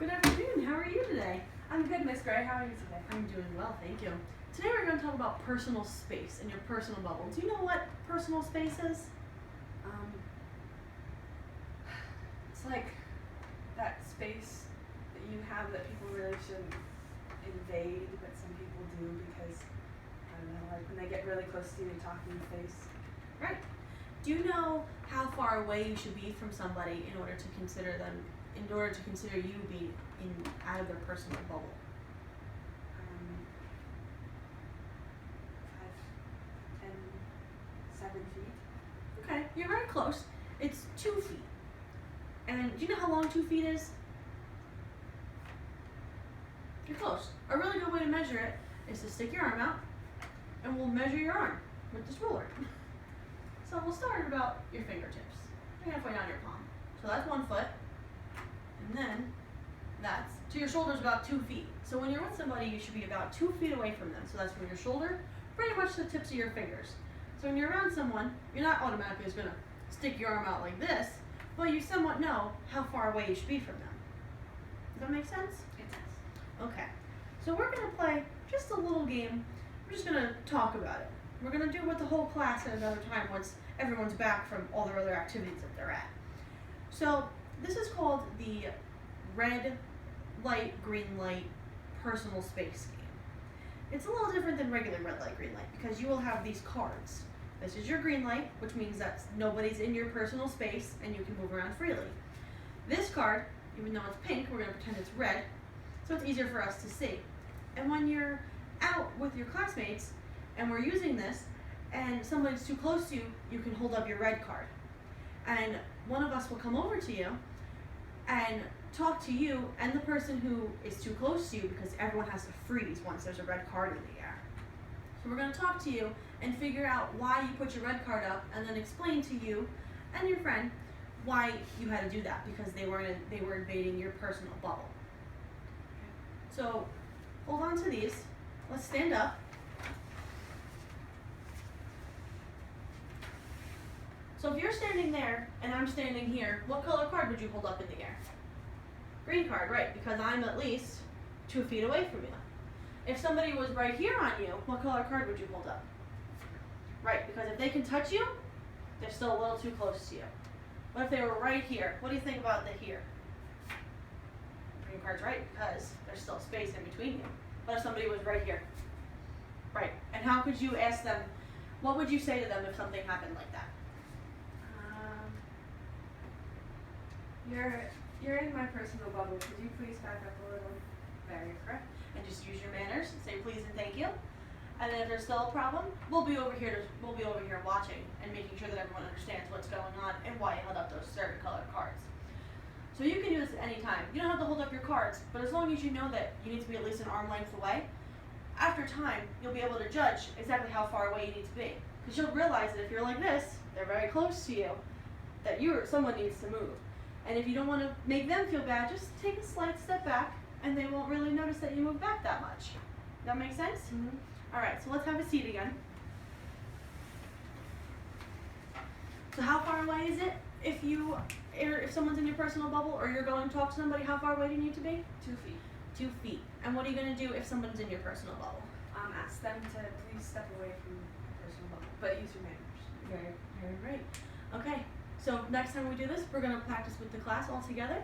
Good afternoon. How are you today? I'm good, Miss Gray. How are you today? I'm doing well, thank you. Today we're going to talk about personal space and your personal bubble. Do you know what personal space is? It's like that space that you have that people really shouldn't invade, but some people do because, I don't know, like when they get really close to you, they talk in your face. Right. Do you know how far away you should be from somebody in order to consider you be out of their personal bubble? 5, 10, 7 feet. Okay, you're very close. It's 2 feet. And do you know how long 2 feet is? You're close. A really good way to measure it is to stick your arm out, and we'll measure your arm with this ruler. So we'll start at about your fingertips, halfway down your palm. So that's 1 foot, and then that's to your shoulders about 2 feet. So when you're with somebody, you should be about 2 feet away from them. So that's from your shoulder, pretty much the tips of your fingers. So when you're around someone, you're not automatically just gonna stick your arm out like this, but you somewhat know how far away you should be from them. Does that make sense? It does. Okay. So we're gonna play just a little game. We're just gonna talk about it. We're gonna do it with the whole class at another time once everyone's back from all their other activities that they're at. So this is called the red light, green light personal space game. It's a little different than regular red light, green light because you will have these cards. This is your green light, which means that nobody's in your personal space and you can move around freely. This card, even though it's pink, we're gonna pretend it's red, so it's easier for us to see. And when you're out with your classmates and we're using this and somebody's too close to you, you can hold up your red card. And one of us will come over to you and talk to you and the person who is too close to you because everyone has to freeze once there's a red card in the air. So we're going to talk to you and figure out why you put your red card up and then explain to you and your friend why you had to do that because they were invading your personal bubble. So hold on to these. Let's stand up. So if you're standing there and I'm standing here, what color card would you hold up in the air? Green card, right, because I'm at least 2 feet away from you. If somebody was right here on you, what color card would you hold up? Right, because if they can touch you, they're still a little too close to you. What if they were right here? What do you think about the here? Green card's right, because there's still space in between you. What if somebody was right here? Right, and how could you ask them, what would you say to them if something happened like that? You're in my personal bubble. Could you please back up a little? Very correct. And just use your manners and say please and thank you. And then if there's still a problem, we'll be over here watching and making sure that everyone understands what's going on and why you held up those certain colored cards. So you can do this at any time. You don't have to hold up your cards, but as long as you know that you need to be at least an arm length away, after time you'll be able to judge exactly how far away you need to be. Because you'll realize that if you're like this, they're very close to you, that someone needs to move. And if you don't want to make them feel bad, just take a slight step back and they won't really notice that you move back that much. That make sense? Mm-hmm. All right, so let's have a seat again. So how far away is it if someone's in your personal bubble or you're going to talk to somebody, how far away do you need to be? 2 feet. 2 feet. And what are you going to do if someone's in your personal bubble? Ask them to please step away from the personal bubble, but use your manners. Very, very great. Okay, so next time we do this, we're going to practice with the class all together,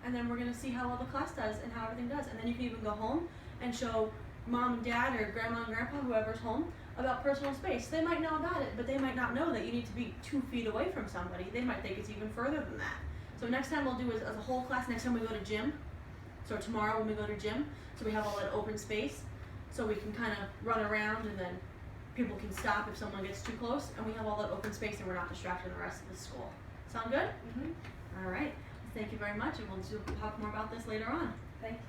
and then we're going to see how well the class does and how everything does. And then you can even go home and show mom and dad or grandma and grandpa, whoever's home, about personal space. They might know about it, but they might not know that you need to be 2 feet away from somebody. They might think it's even further than that. So next time we'll do as a whole class, next time we go to gym, so tomorrow when we go to gym, so we have all that open space, so we can kind of run around and then people can stop if someone gets too close, and we have all that open space and we're not distracting the rest of the school. Sound good? Mm-hmm. All right. Thank you very much, and we'll talk more about this later on. Thank you.